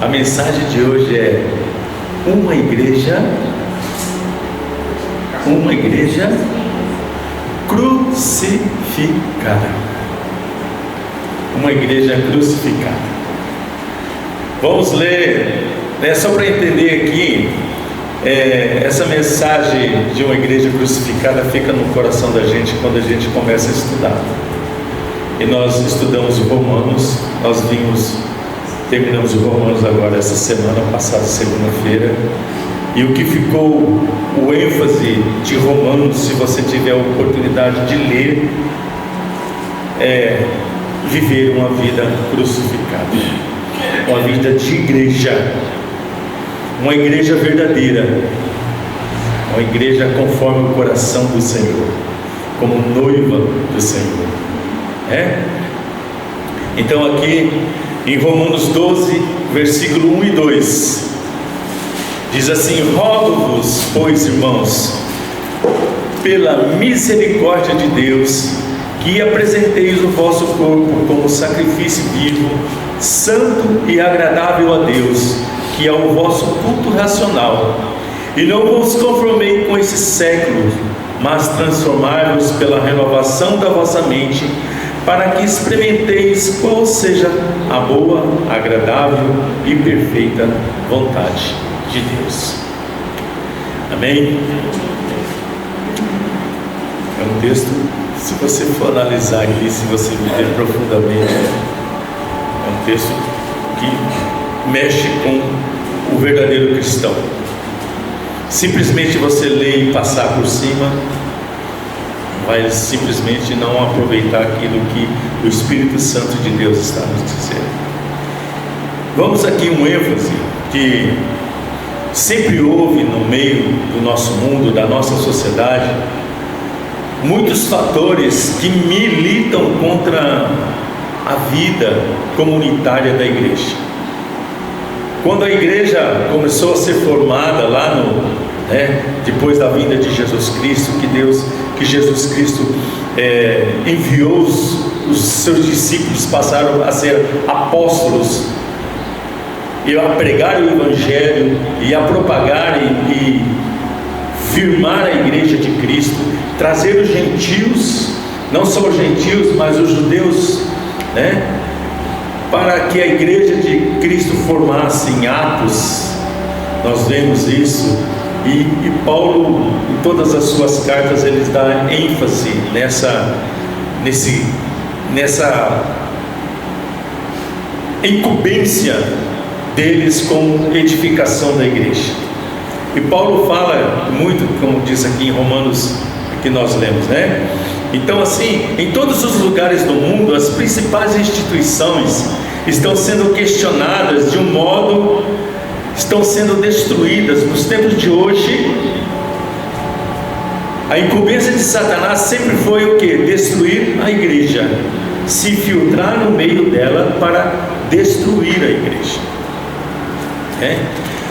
A mensagem de hoje é uma igreja crucificada. Uma igreja crucificada. Vamos ler, só para entender aqui, essa mensagem de uma igreja crucificada fica no coração da gente quando a gente começa a estudar. E nós estudamos o Romanos, terminamos o Romanos agora essa semana passada, segunda-feira. E o que ficou, o ênfase de Romanos, se você tiver a oportunidade de ler, é viver uma vida crucificada, uma vida de igreja, uma igreja verdadeira, uma igreja conforme o coração do Senhor, como noiva do Senhor. Então aqui em Romanos 12, versículo 1 e 2, diz assim: rogo-vos, pois, irmãos, pela misericórdia de Deus, que apresenteis o vosso corpo como sacrifício vivo, santo e agradável a Deus, que é o vosso culto racional. E não vos conformei com esse século, mas transformai-vos pela renovação da vossa mente, para que experimenteis qual seja a boa, agradável e perfeita vontade de Deus. Amém? É um texto, se você for analisar aqui, se você viver profundamente, é um texto que mexe com o verdadeiro cristão. Simplesmente você ler e passar por cima, vai simplesmente não aproveitar aquilo que o Espírito Santo de Deus está nos dizendo. Vamos aqui um ênfase que sempre houve no meio do nosso mundo, da nossa sociedade, muitos fatores que militam contra a vida comunitária da igreja. Quando a igreja começou a ser formada lá depois da vinda de Jesus Cristo, que Jesus Cristo enviou os seus discípulos, passaram a ser apóstolos, e a pregar o Evangelho, e a propagar e firmar a igreja de Cristo, trazer os gentios, não só os gentios, mas os judeus, para que a igreja de Cristo formasse em Atos. Nós vemos isso, e Paulo, em todas as suas cartas, ele dá ênfase nessa incumbência deles com edificação da igreja. E Paulo fala muito, como diz aqui em Romanos, que nós lemos, Então, assim, em todos os lugares do mundo, as principais instituições estão sendo questionadas de um modo, estão sendo destruídas. Nos tempos de hoje, a incumbência de Satanás sempre foi o quê? Destruir a igreja, se filtrar no meio dela para destruir a igreja.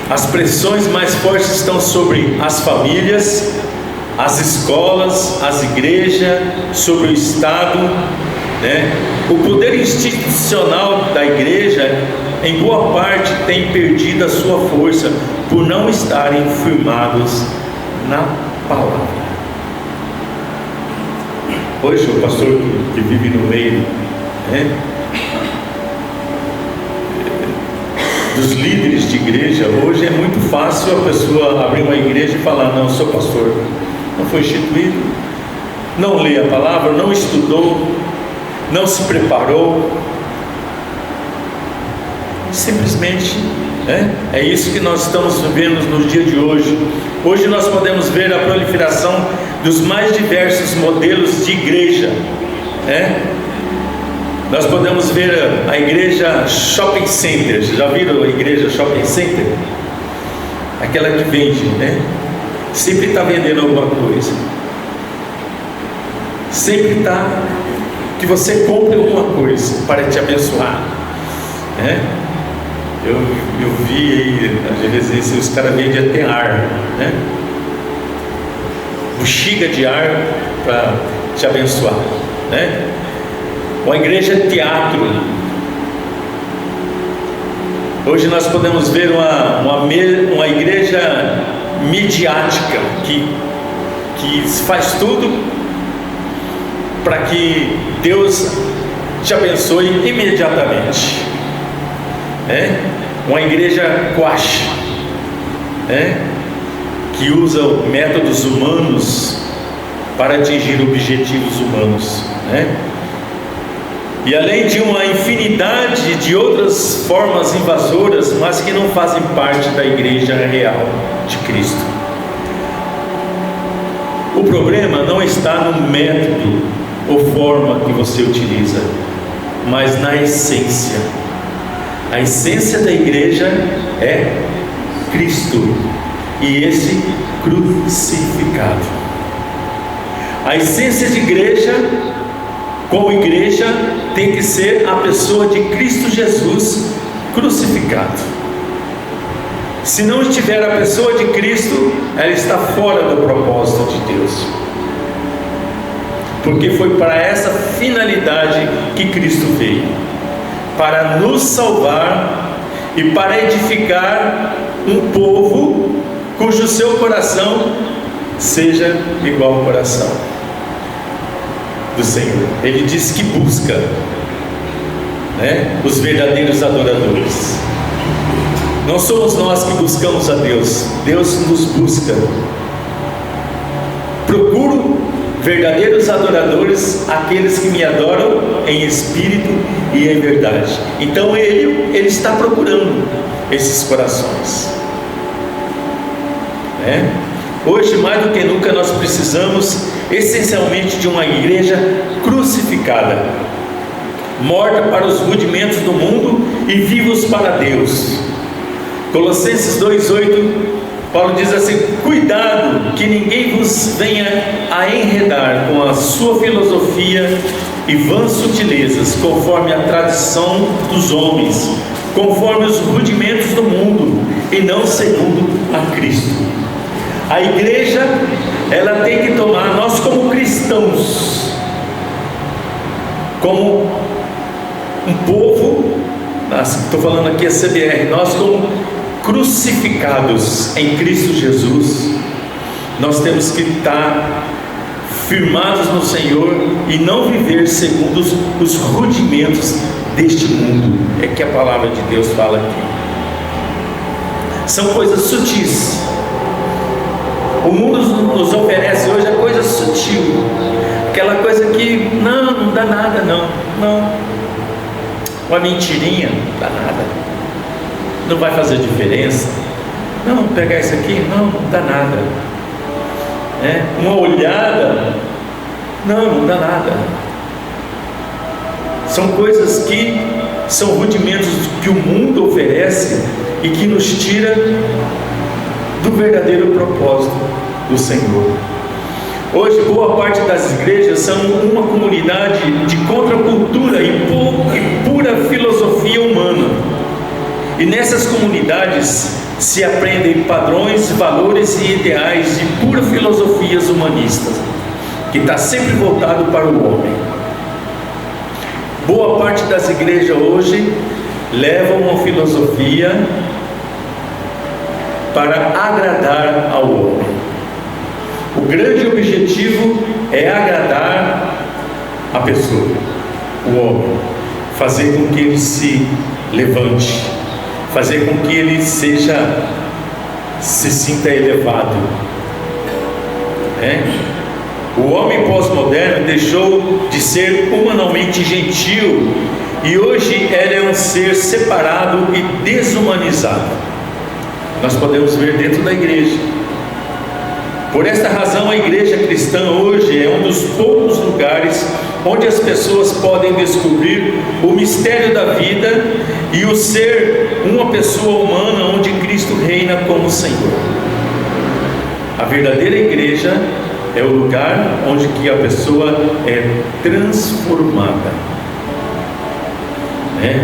As pressões mais fortes estão sobre as famílias, as escolas, as igrejas, sobre o Estado, O poder institucional da igreja, em boa parte, tem perdido a sua força por não estarem firmados na palavra. Hoje o pastor que vive no meio, dos líderes de igreja, hoje é muito fácil a pessoa abrir uma igreja e falar: não, sou pastor, não foi instituído, não lê a palavra, não estudou, não se preparou, simplesmente é isso que nós estamos vivendo no dia de hoje. Hoje nós podemos ver a proliferação dos mais diversos modelos de igreja, Nós podemos ver a igreja shopping center. Já viram a igreja shopping center? Aquela que vende, Sempre está vendendo alguma coisa. Sempre está que você compre alguma coisa para te abençoar, Eu vi aí na residência, os caras vendem até ar, Bexiga de ar para te abençoar, Uma igreja teatro. Hoje nós podemos ver uma igreja midiática que faz tudo para que Deus te abençoe imediatamente. Uma igreja quash, que usa métodos humanos para atingir objetivos humanos, e além de uma infinidade de outras formas invasoras, mas que não fazem parte da igreja real de Cristo. O problema não está no método ou forma que você utiliza, mas na essência. A essência da igreja é Cristo e esse crucificado. A essência de igreja, como igreja, tem que ser a pessoa de Cristo Jesus crucificado. Se não estiver a pessoa de Cristo, ela está fora do propósito de Deus, porque foi para essa finalidade que Cristo veio, para nos salvar e para edificar um povo cujo seu coração seja igual ao coração do Senhor. Ele diz que busca, os verdadeiros adoradores. Não somos nós que buscamos a Deus, Deus nos busca. Procuro verdadeiros adoradores, aqueles que me adoram em espírito e em verdade. Então Ele está procurando esses corações. Hoje, mais do que nunca, nós precisamos essencialmente de uma igreja crucificada, morta para os rudimentos do mundo e vivos para Deus. Colossenses 2,8, Paulo diz assim: cuidado que ninguém vos venha a enredar com a sua filosofia e vãs sutilezas, conforme a tradição dos homens, conforme os rudimentos do mundo, e não segundo a Cristo. A igreja, ela tem que tomar, nós como cristãos, como um povo, estou falando aqui a CBR, nós como crucificados em Cristo Jesus, nós temos que estar firmados no Senhor e não viver segundo os rudimentos deste mundo. É que a palavra de Deus fala aqui. São coisas sutis. O mundo nos oferece hoje a coisa sutil, aquela coisa que não dá nada, não, uma mentirinha, não dá nada, não vai fazer diferença, não, pegar isso aqui, não dá nada, uma olhada, não dá nada. São coisas que são rudimentos que o mundo oferece e que nos tira do verdadeiro propósito do Senhor. Hoje, boa parte das igrejas são uma comunidade de contracultura e pura filosofia humana. E nessas comunidades se aprendem padrões, valores e ideais de pura filosofias humanistas, que está sempre voltado para o homem. Boa parte das igrejas hoje levam uma filosofia para agradar ao homem. O grande objetivo é agradar a pessoa, o homem, fazer com que ele se levante, fazer com que ele se sinta elevado. O homem pós-moderno deixou de ser humanamente gentil e hoje ele é um ser separado e desumanizado. Nós podemos ver dentro da igreja. Por esta razão, a igreja cristã hoje é um dos poucos lugares onde as pessoas podem descobrir o mistério da vida e o ser uma pessoa humana onde Cristo reina como Senhor. A verdadeira igreja é o lugar onde que a pessoa é transformada,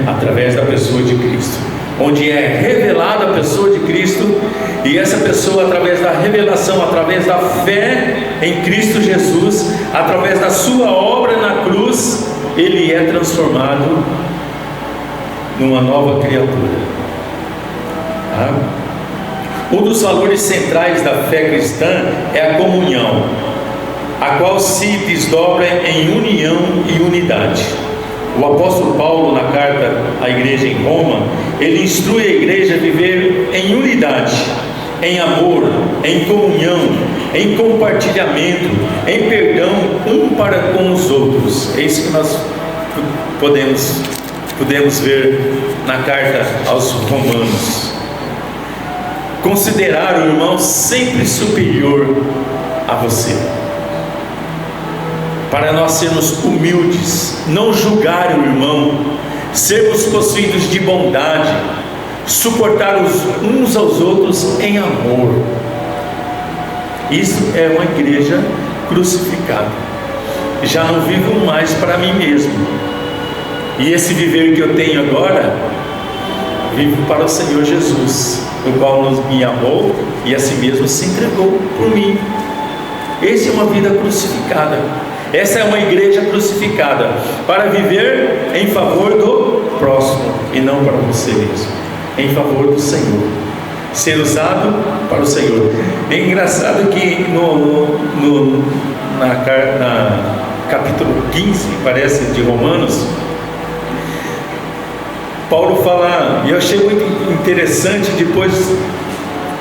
através da pessoa de Cristo, onde é revelada a pessoa de Cristo, e essa pessoa, através da revelação, através da fé em Cristo Jesus, através da sua obra na cruz, ele é transformado numa nova criatura. Tá? Um dos valores centrais da fé cristã é a comunhão, a qual se desdobra em união e unidade. O apóstolo Paulo, na carta à igreja em Roma, ele instrui a igreja a viver em unidade, em amor, em comunhão, em compartilhamento, em perdão um para com os outros. É isso que nós podemos ver na carta aos Romanos. Considerar o irmão sempre superior a você, para nós sermos humildes, não julgar o irmão, sermos possuídos de bondade, suportar uns aos outros em amor. Isso é uma igreja crucificada. Já não vivo mais para mim mesmo, e esse viver que eu tenho agora, vivo para o Senhor Jesus, o qual me amou e a si mesmo se entregou por mim. Essa é uma vida crucificada. Essa é uma igreja crucificada, para viver em favor do próximo e não para você mesmo, em favor do Senhor, ser usado para o Senhor. É engraçado que na capítulo 15, parece, de Romanos, Paulo fala, e eu achei muito interessante, depois,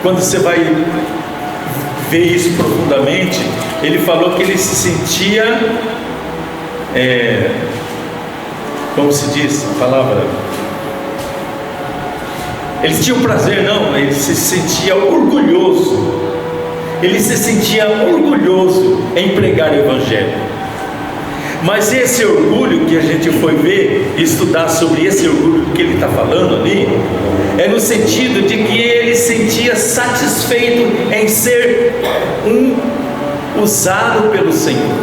quando você vai ver isso profundamente, ele falou que ele se sentia, como se diz a palavra? Ele tinha o prazer, não, ele se sentia orgulhoso. Ele se sentia orgulhoso em pregar o Evangelho. Mas esse orgulho que a gente foi ver, estudar sobre esse orgulho que ele está falando ali, é no sentido de que ele sentia satisfeito em ser usado pelo Senhor,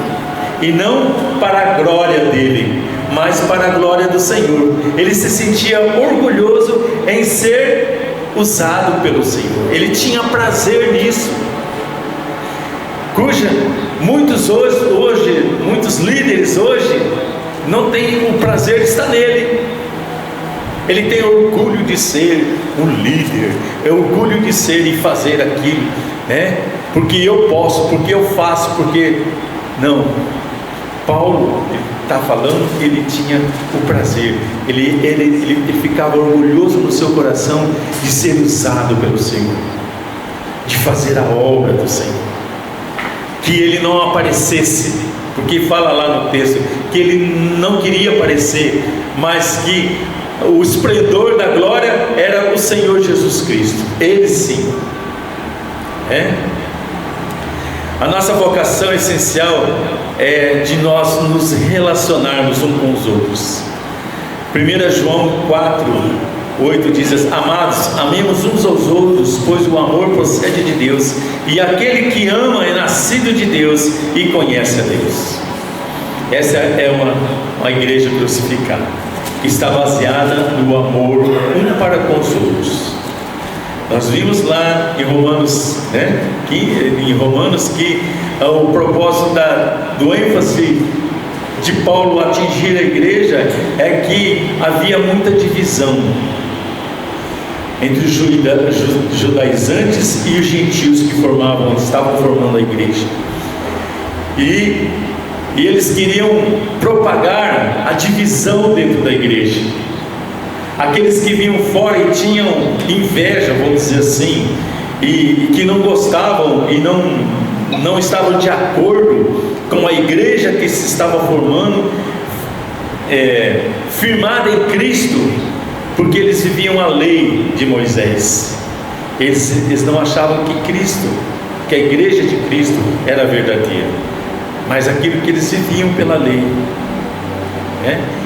e não para a glória dele, mas para a glória do Senhor. Ele se sentia orgulhoso em ser usado pelo Senhor. Ele tinha prazer nisso, cuja muitos líderes hoje não têm o prazer de estar nele. Ele tem orgulho de ser um líder, é orgulho de ser e fazer aquilo, né? Porque eu posso, porque eu faço, porque não. Paulo está falando que ele tinha o prazer, ele ficava orgulhoso no seu coração de ser usado pelo Senhor, de fazer a obra do Senhor, que ele não aparecesse, porque fala lá no texto que ele não queria aparecer, mas que o esplendor da glória era o Senhor Jesus Cristo, ele sim. A nossa vocação essencial é de nós nos relacionarmos uns com os outros. 1 João 4:8 diz assim: amados, amemos uns aos outros, pois o amor procede de Deus, e aquele que ama é nascido de Deus e conhece a Deus. Essa é uma igreja crucificada, que está baseada no amor um para com os outros. Nós vimos lá em Romanos, que o propósito do ênfase de Paulo atingir a igreja é que havia muita divisão entre os judaizantes e os gentios que estavam formando a igreja, e eles queriam propagar a divisão dentro da igreja. Aqueles que vinham fora e tinham inveja, vamos dizer assim, e que não gostavam e não estavam de acordo com a igreja que se estava formando, firmada em Cristo, porque eles viviam a lei de Moisés. Eles não achavam que a igreja de Cristo era verdadeira, mas aquilo que eles viviam pela lei.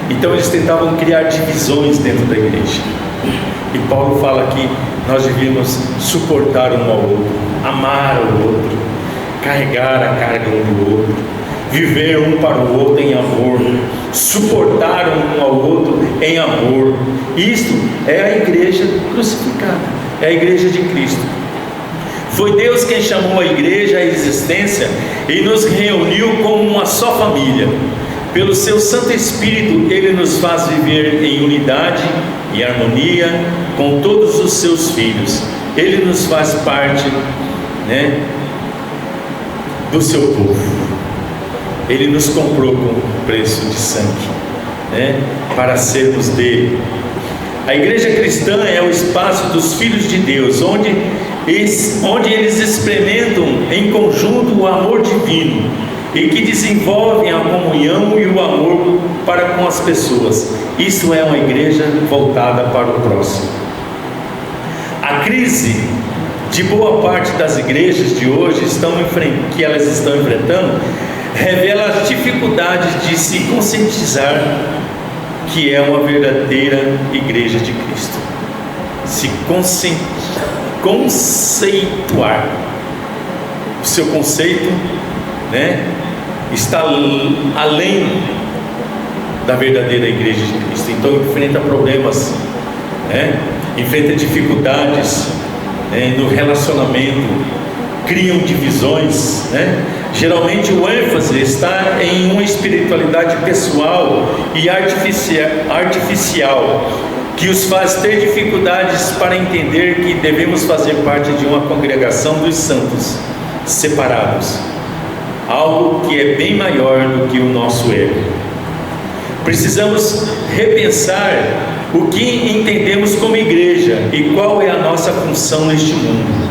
Então eles tentavam criar divisões dentro da igreja, e Paulo fala que nós devíamos suportar um ao outro, amar o outro, carregar a carga um do outro, viver um para o outro em amor, suportar um ao outro em amor. Isto é a igreja crucificada, é a igreja de Cristo. Foi Deus quem chamou a igreja à existência e nos reuniu como uma só família. Pelo seu Santo Espírito, Ele nos faz viver em unidade e harmonia com todos os seus filhos. Ele nos faz parte, né, do seu povo. Ele nos comprou com preço de sangue, né, para sermos dele. A igreja cristã é o espaço dos filhos de Deus, onde eles experimentam em conjunto o amor divino e que desenvolvem a comunhão e o amor para com as pessoas. Isso é uma igreja voltada para o próximo. A crise de boa parte das igrejas de hoje que elas estão enfrentando revela as dificuldades de se conscientizar que é uma verdadeira igreja de Cristo. Se conceituar. O seu conceito, né, está além da verdadeira igreja de Cristo. Então enfrenta problemas, né, enfrenta dificuldades, né, no relacionamento, criam divisões, né? Geralmente o ênfase está em uma espiritualidade pessoal e artificial, que os faz ter dificuldades para entender que devemos fazer parte de uma congregação dos santos, separados, algo que é bem maior do que o nosso ego. Precisamos repensar o que entendemos como igreja e qual é a nossa função neste mundo.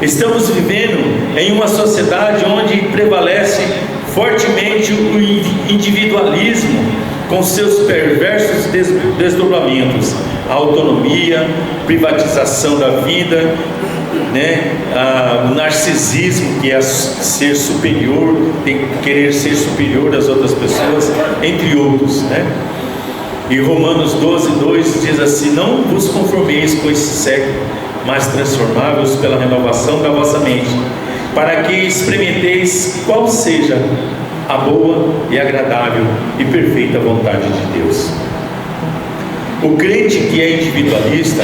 Estamos vivendo em uma sociedade onde prevalece fortemente o individualismo, com seus perversos desdobramentos, a autonomia, privatização da vida, né? O narcisismo, que é ser superior, querer ser superior às outras pessoas, entre outros, né? E Romanos 12:2 diz assim: não vos conformeis com esse século, mas transformai-vos pela renovação da vossa mente, para que experimenteis qual seja a boa e agradável e perfeita vontade de Deus. O crente que é individualista,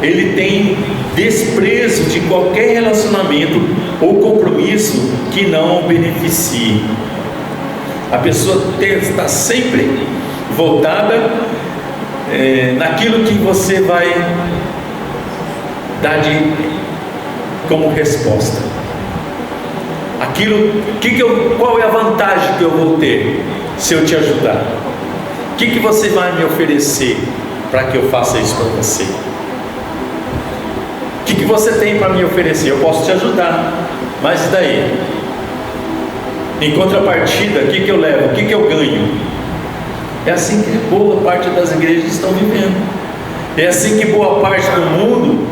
ele tem desprezo de qualquer relacionamento ou compromisso que não o beneficie. A pessoa está sempre voltada naquilo que você vai dar como resposta. Qual é a vantagem que eu vou ter se eu te ajudar? O que você vai me oferecer para que eu faça isso para você? O que você tem para me oferecer? Eu posso te ajudar, mas e daí? Em contrapartida, o que eu levo? O que eu ganho? É assim que boa parte das igrejas estão vivendo. É assim que boa parte do mundo,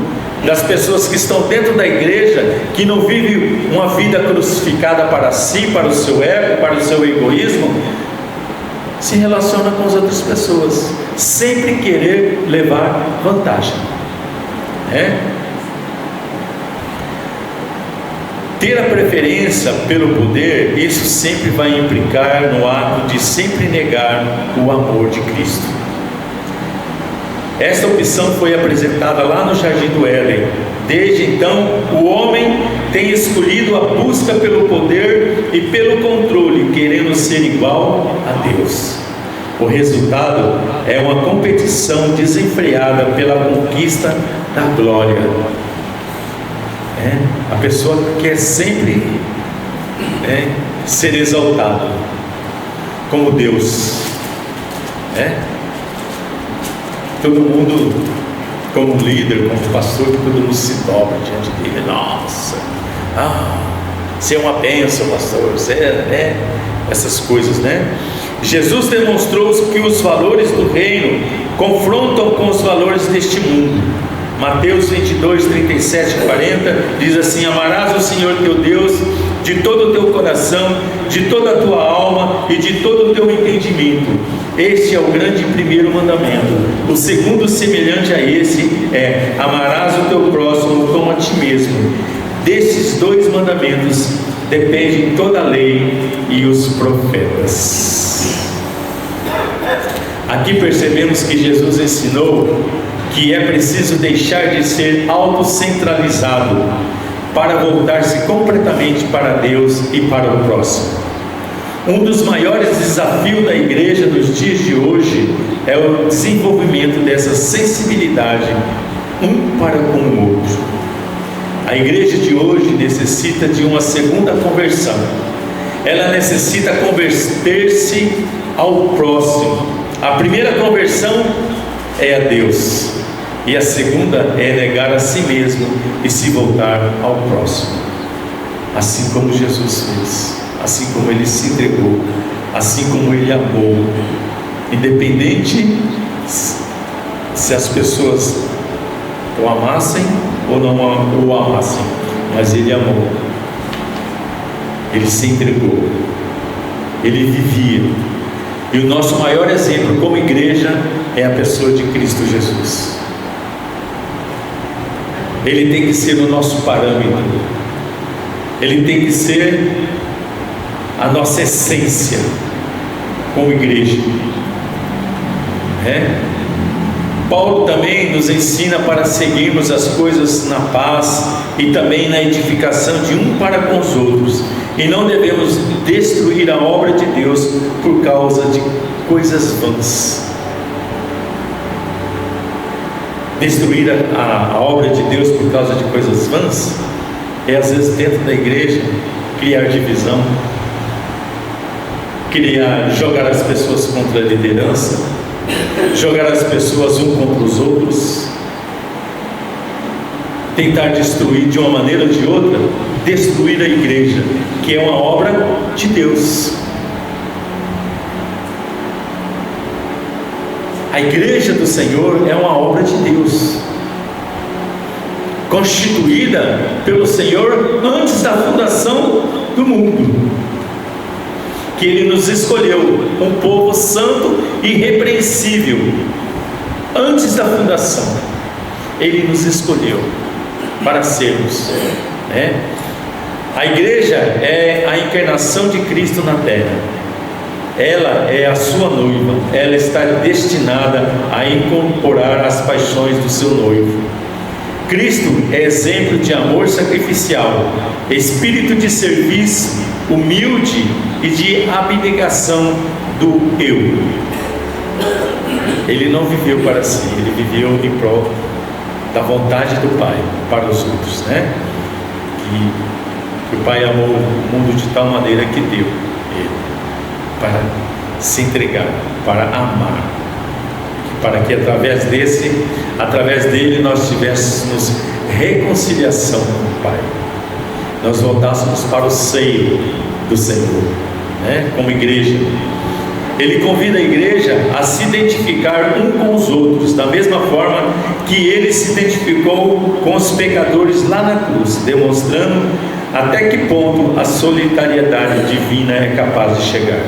das pessoas que estão dentro da igreja, que não vive uma vida crucificada para si, para o seu ego, para o seu egoísmo, se relaciona com as outras pessoas, sempre querer levar vantagem, né? Ter a preferência pelo poder, isso sempre vai implicar no ato de sempre negar o amor de Cristo. Esta opção foi apresentada lá no Jardim do Éden. Desde então, o homem tem escolhido a busca pelo poder e pelo controle, querendo ser igual a Deus. O resultado é uma competição desenfreada pela conquista da glória. A pessoa quer sempre ser exaltado como Deus. Todo mundo, como líder, como pastor, todo mundo se dobra diante dele. Nossa, você é uma bênção, pastor. Você essas coisas, né? Jesus demonstrou que os valores do reino confrontam com os valores deste mundo. Mateus 22, 37 e 40 diz assim: amarás o Senhor teu Deus de todo o teu coração, de toda a tua alma e de todo o teu entendimento. Este é o grande primeiro mandamento. O segundo, semelhante a esse, é: amarás o teu próximo como a ti mesmo. Desses dois mandamentos depende toda a lei e os profetas. Aqui percebemos que Jesus ensinou que é preciso deixar de ser autocentralizado para voltar-se completamente para Deus e para o próximo. Um dos maiores desafios da igreja nos dias de hoje é o desenvolvimento dessa sensibilidade um para com o outro. A igreja de hoje necessita de uma segunda conversão. Ela necessita converter-se ao próximo. A primeira conversão é a Deus, e a segunda é negar a si mesmo e se voltar ao próximo, assim como Jesus fez, assim como Ele se entregou, assim como Ele amou, independente se as pessoas o amassem ou não o amassem, mas Ele amou, Ele se entregou, Ele vivia. E o nosso maior exemplo como igreja é a pessoa de Cristo Jesus. Ele tem que ser o nosso parâmetro, Ele tem que ser a nossa essência como igreja. Paulo também nos ensina para seguirmos as coisas na paz e também na edificação de um para com os outros, e não devemos destruir a obra de Deus por causa de coisas vãs. Destruir a obra de Deus por causa de coisas vãs é, às vezes, dentro da igreja, criar divisão, jogar as pessoas contra a liderança, jogar as pessoas um contra os outros, tentar destruir de uma maneira ou de outra, destruir a igreja, que é uma obra de Deus. A igreja do Senhor é uma obra de Deus, constituída pelo Senhor antes da fundação do mundo, que Ele nos escolheu, um povo santo e irrepreensível. Antes da fundação, Ele nos escolheu para sermos, A igreja é a encarnação de Cristo na terra. Ela é a sua noiva. Ela está destinada a incorporar as paixões do seu noivo. Cristo é exemplo de amor sacrificial, espírito de serviço humilde e de abnegação do eu. Ele não viveu para si, Ele viveu em prol da vontade do Pai para os outros, que o Pai amou o mundo de tal maneira que deu Ele para se entregar, para amar, para que através dele nós tivéssemos reconciliação com o Pai, nós voltássemos para o seio do Senhor, como igreja. Ele convida a igreja a se identificar um com os outros, da mesma forma que Ele se identificou com os pecadores lá na cruz, demonstrando até que ponto a solidariedade divina é capaz de chegar.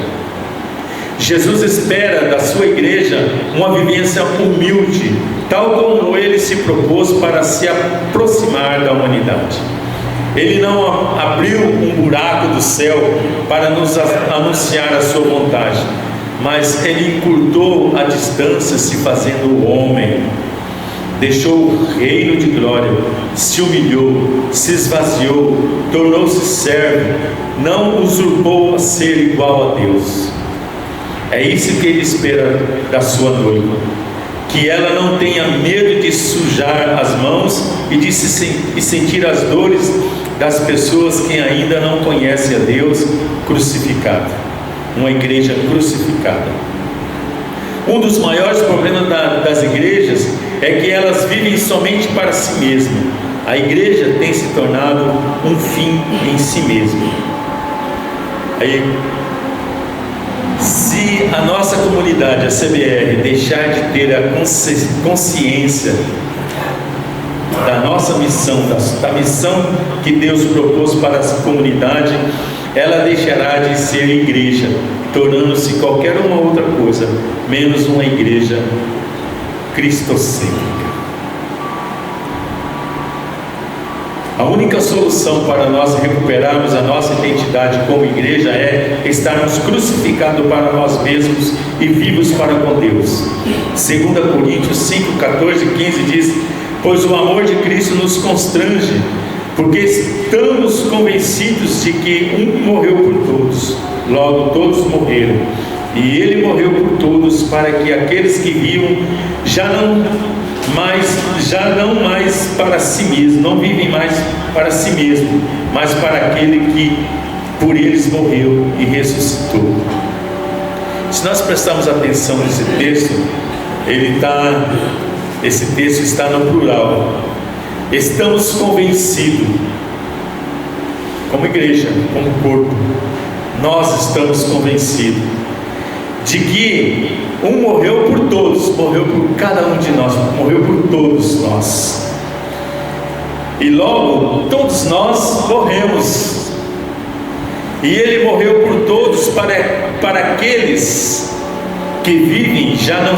Jesus espera da sua igreja uma vivência humilde, tal como Ele se propôs para se aproximar da humanidade. Ele não abriu um buraco do céu para nos anunciar a sua vontade, mas Ele encurtou a distância, se fazendo homem, deixou o reino de glória, se humilhou, se esvaziou, tornou-se servo, não usurpou a ser igual a Deus. É isso que Ele espera da sua noiva, que ela não tenha medo de sujar as mãos e de sentir as dores das pessoas que ainda não conhecem a Deus crucificado, uma igreja crucificada. Um dos maiores problemas das igrejas é que elas vivem somente para si mesmas. A igreja tem se tornado um fim em si mesma. Se a nossa comunidade, a CBR, deixar de ter a consciência da nossa missão, da missão que Deus propôs para a comunidade, ela deixará de ser igreja, tornando-se qualquer uma outra coisa, menos uma igreja cristocêntrica. A única solução para nós recuperarmos a nossa identidade como igreja é estarmos crucificados para nós mesmos e vivos para com Deus. 2 Coríntios 5, 14 e 15 diz: pois o amor de Cristo nos constrange, porque estamos convencidos de que um morreu por todos, logo todos morreram, e Ele morreu por todos, para que aqueles que vivam já não mas já não mais para si mesmo, não vivem mais para si mesmo, mas para aquele que por eles morreu e ressuscitou. Se nós prestarmos atenção nesse texto, esse texto está no plural. Estamos convencidos, como igreja, como corpo, nós estamos convencidos de que um morreu por todos, morreu por cada um de nós, morreu por todos nós, e logo todos nós morremos, e Ele morreu por todos para aqueles que vivem, já não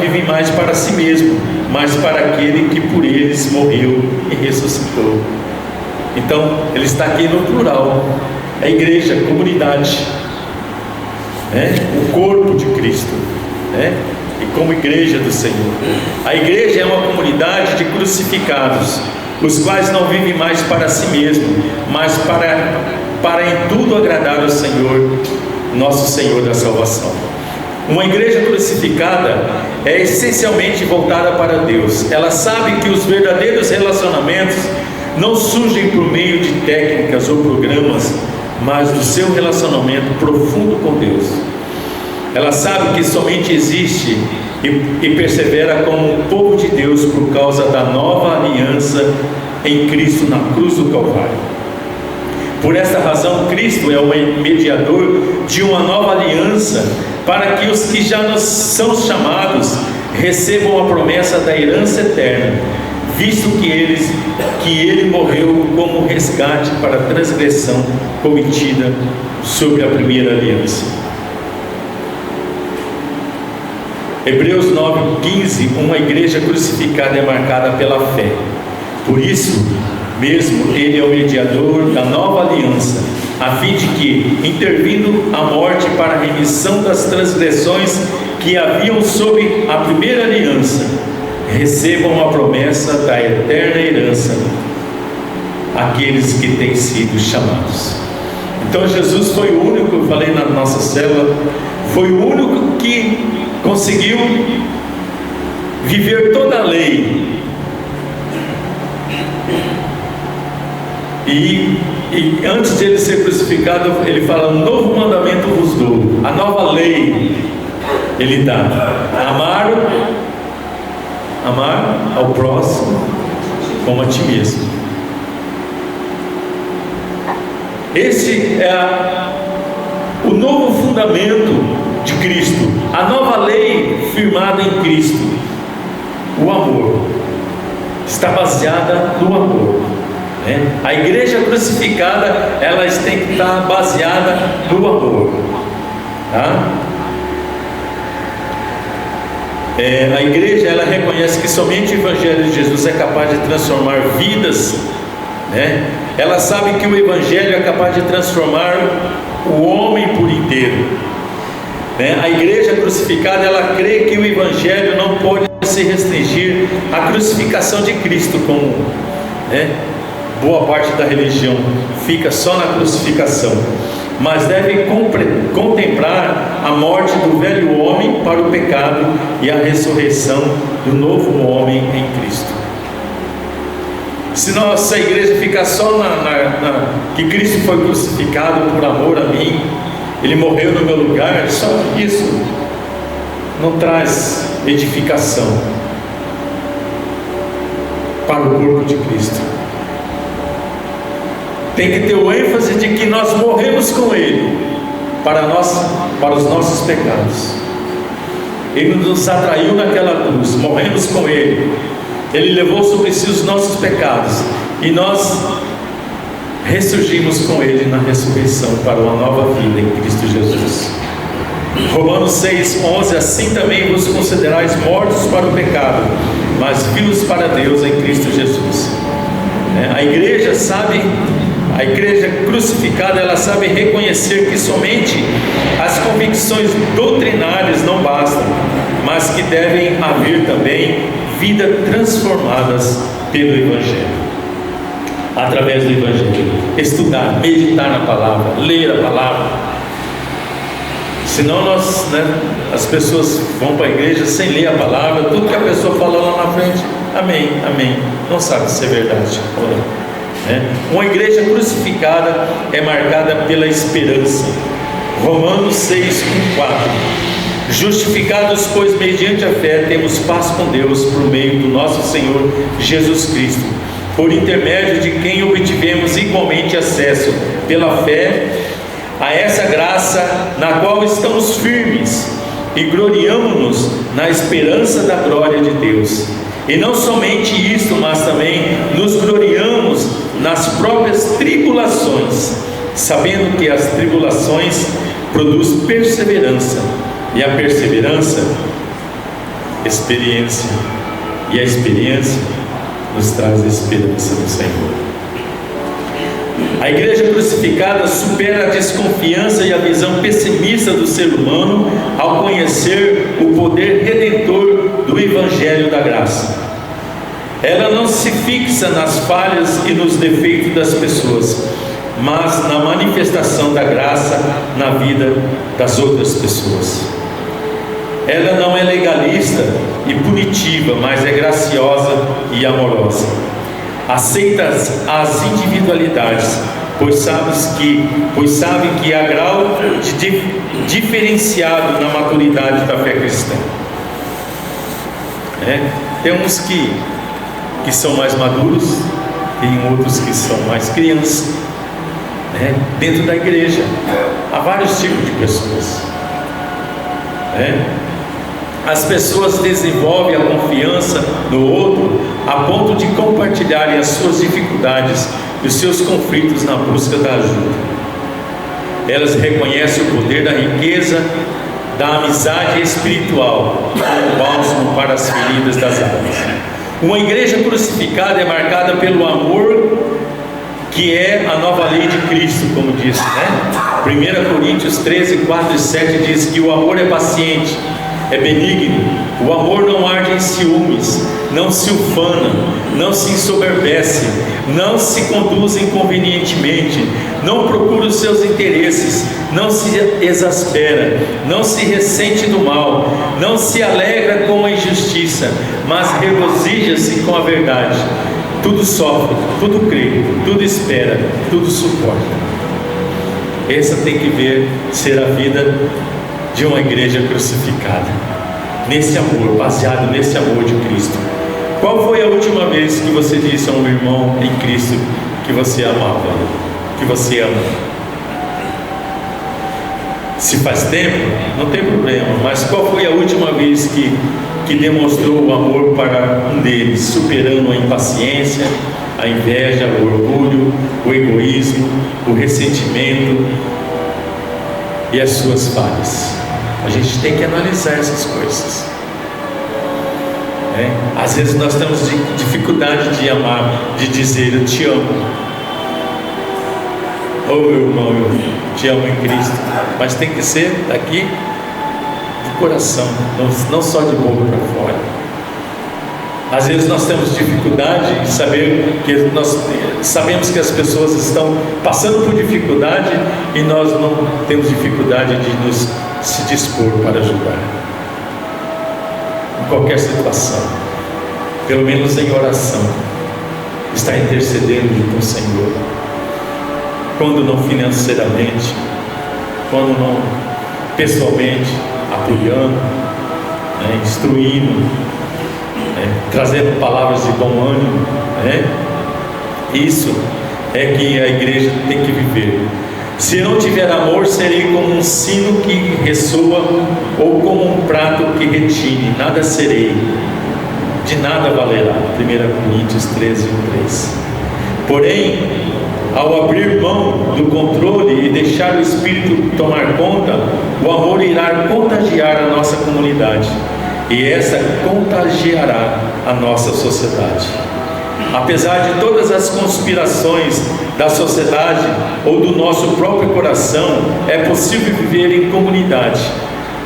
vivem mais para si mesmo, mas para aquele que por eles morreu e ressuscitou. Então ele está aqui no plural, a igreja, a comunidade, o corpo de Cristo, e como igreja do Senhor. A igreja é uma comunidade de crucificados, os quais não vivem mais para si mesmo, mas para em tudo agradar ao Senhor, nosso Senhor da salvação. Uma igreja crucificada é essencialmente voltada para Deus. Ela sabe que os verdadeiros relacionamentos não surgem por meio de técnicas ou programas, mas do seu relacionamento profundo com Deus. Ela sabe que somente existe e persevera como um povo de Deus por causa da nova aliança em Cristo na cruz do Calvário. Por esta razão, Cristo é o mediador de uma nova aliança, para que os que já nos são chamados recebam a promessa da herança eterna, visto que ele morreu como resgate para a transgressão cometida sobre a primeira aliança. Hebreus 9:15, uma igreja crucificada é marcada pela fé. Por isso mesmo, ele é o mediador da nova aliança, a fim de que, intervindo a morte para a remissão das transgressões que haviam sob a primeira aliança, recebam a promessa da eterna herança aqueles que têm sido chamados. Então Jesus foi o único, eu falei na nossa célula, foi o único que conseguiu viver toda a lei. E antes de ele ser crucificado, ele fala: um novo mandamento vos dou, a nova lei ele dá, amar ao próximo como a ti mesmo. Esse é o novo fundamento de Cristo, a nova lei firmada em Cristo. O amor está baseada no amor. A igreja crucificada, ela tem que estar baseada no amor, tá? A igreja, ela reconhece que somente o Evangelho de Jesus é capaz de transformar vidas, Ela sabe que o Evangelho é capaz de transformar o homem por inteiro, A igreja crucificada, ela crê que o Evangelho não pode se restringir à crucificação de Cristo, como boa parte da religião fica só na crucificação, mas deve contemplar a morte do velho homem para o pecado e a ressurreição do novo homem em Cristo. Se nossa igreja ficar só que Cristo foi crucificado por amor a mim, Ele morreu no meu lugar, só isso não traz edificação para o corpo de Cristo. Tem que ter o ênfase de que nós morremos com Ele para os nossos pecados. Ele nos atraiu naquela cruz, morremos com Ele. Ele levou sobre si os nossos pecados e nós ressurgimos com Ele na ressurreição para uma nova vida em Cristo Jesus. Romanos 6:11, assim também vos considerais mortos para o pecado, mas vivos para Deus em Cristo Jesus. A igreja crucificada, ela sabe reconhecer que somente as convicções doutrinárias não bastam, mas que devem haver também vidas transformadas pelo Evangelho. Através do Evangelho, estudar, meditar na palavra, ler a palavra, Senão as pessoas vão para a igreja sem ler a palavra, tudo que a pessoa fala lá na frente, amém, amém, não sabe se é verdade ou não, né? Uma igreja crucificada é marcada pela esperança. Romanos 6:4. Justificados, pois, mediante a fé, temos paz com Deus por meio do nosso Senhor Jesus Cristo, por intermédio de quem obtivemos igualmente acesso pela fé a essa graça na qual estamos firmes e gloriamo-nos na esperança da glória de Deus. E não somente isto, mas também nos gloriamos nas próprias tribulações, sabendo que as tribulações produzem perseverança, e a perseverança, experiência, e a experiência nos traz a esperança do Senhor. A igreja crucificada supera a desconfiança e a visão pessimista do ser humano ao conhecer o poder redentor do Evangelho da Graça. Ela não se fixa nas falhas e nos defeitos das pessoas, mas na manifestação da graça na vida das outras pessoas. Ela não é legalista e punitiva, mas é graciosa e amorosa. Aceita as individualidades, pois sabe que há grau de diferenciado na maturidade da fé cristã. Tem uns que são mais maduros, tem outros que são mais crianças, dentro da igreja há vários tipos de pessoas, As pessoas desenvolvem a confiança no outro a ponto de compartilharem as suas dificuldades e os seus conflitos na busca da ajuda. Elas reconhecem o poder da riqueza da amizade espiritual como bálsamo para as feridas das almas. Uma igreja crucificada é marcada pelo amor, que é a nova lei de Cristo, como disse, 1 Coríntios 13, 4 e 7 diz que o amor é paciente, é benigno, o amor não arde em ciúmes, não se ufana, não se ensoberbece, não se conduz inconvenientemente, não procura os seus interesses, não se exaspera, não se ressente do mal, não se alegra com a injustiça, mas regozija-se com a verdade. Tudo sofre, tudo crê, tudo espera, tudo suporta. Essa tem que ser a vida de uma igreja crucificada, nesse amor, baseado nesse amor de Cristo. Qual foi a última vez que você disse a um irmão em Cristo que você amava, que você ama? Se faz tempo, não tem problema, mas qual foi a última vez que demonstrou o amor para um deles, superando a impaciência, a inveja, o orgulho, o egoísmo, o ressentimento e as suas falhas? A gente tem que analisar essas coisas. Às vezes nós temos dificuldade de amar, de dizer eu te amo. Oh meu irmão, eu te amo em Cristo. Mas tem que ser daqui do coração, não só de boca para fora. Às vezes nós temos dificuldade em saber que nós sabemos que as pessoas estão passando por dificuldade e nós não temos dificuldade de se dispor para ajudar. Em qualquer situação, pelo menos em oração, está intercedendo com o Senhor. Quando não financeiramente, quando não pessoalmente, apoiando, instruindo, trazendo palavras de bom ânimo, Isso é que a igreja tem que viver. Se não tiver amor, serei como um sino que ressoa ou como um prato que retine, nada serei, de nada valerá. 1 Coríntios 13, 3. Porém, ao abrir mão do controle e deixar o Espírito tomar conta, o amor irá contagiar a nossa comunidade, e essa contagiará a nossa sociedade. Apesar de todas as conspirações da sociedade ou do nosso próprio coração, é possível viver em comunidade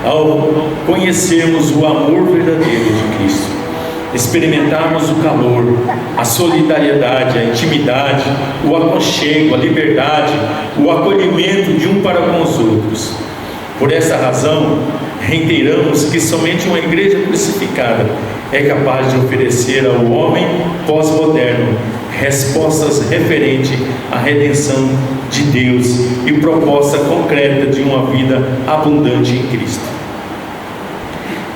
ao conhecermos o amor verdadeiro de Cristo, experimentarmos o calor, a solidariedade, a intimidade, o aconchego, a liberdade, o acolhimento de um para com os outros. Por essa razão, reiteramos que somente uma igreja crucificada é capaz de oferecer ao homem pós-moderno respostas referentes à redenção de Deus e proposta concreta de uma vida abundante em Cristo.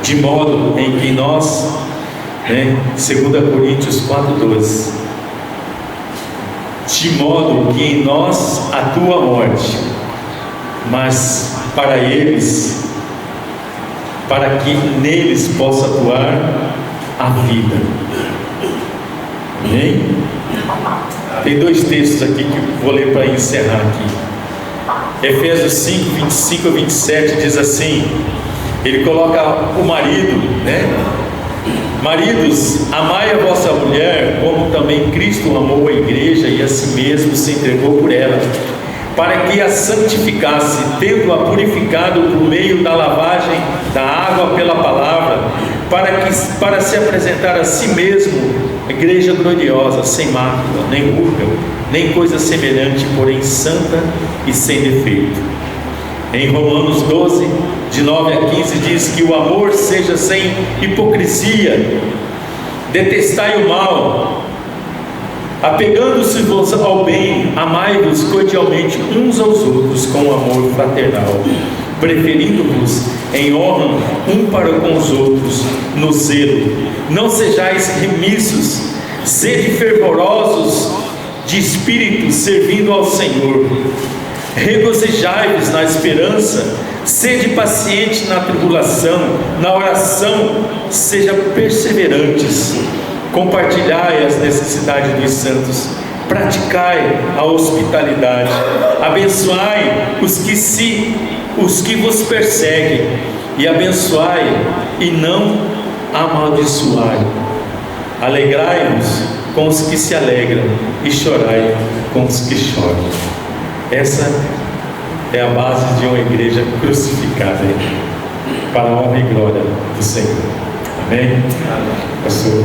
De modo em que nós, 2 Coríntios 4,12, de modo que em nós atua a morte, mas para que neles possa atuar a vida. Amém? Tem dois textos aqui que eu vou ler para encerrar aqui. Efésios 5, 25 a 27 diz assim, ele coloca o marido, Maridos, amai a vossa mulher, como também Cristo amou a igreja e a si mesmo se entregou por ela, para que a santificasse, tendo-a purificado por meio da lavagem da água pela palavra, para se apresentar a si mesmo, igreja gloriosa, sem mácula, nem ruga, nem coisa semelhante, porém santa e sem defeito. Em Romanos 12, de 9 a 15, diz que o amor seja sem hipocrisia, detestai o mal, apegando-se ao bem, amai-vos cordialmente uns aos outros com amor fraternal, preferindo-vos em honra um para com os outros no zelo. Não sejais remissos, sede fervorosos de espírito, servindo ao Senhor. Regozijai-vos na esperança, sede paciente na tribulação, na oração seja perseverantes. Compartilhai as necessidades dos santos, praticai a hospitalidade, abençoai os que vos perseguem, e abençoai e não amaldiçoai. Alegrai-vos com os que se alegram e chorai com os que choram. Essa é a base de uma igreja crucificada, para a honra e glória do Senhor. Amém? Pastor.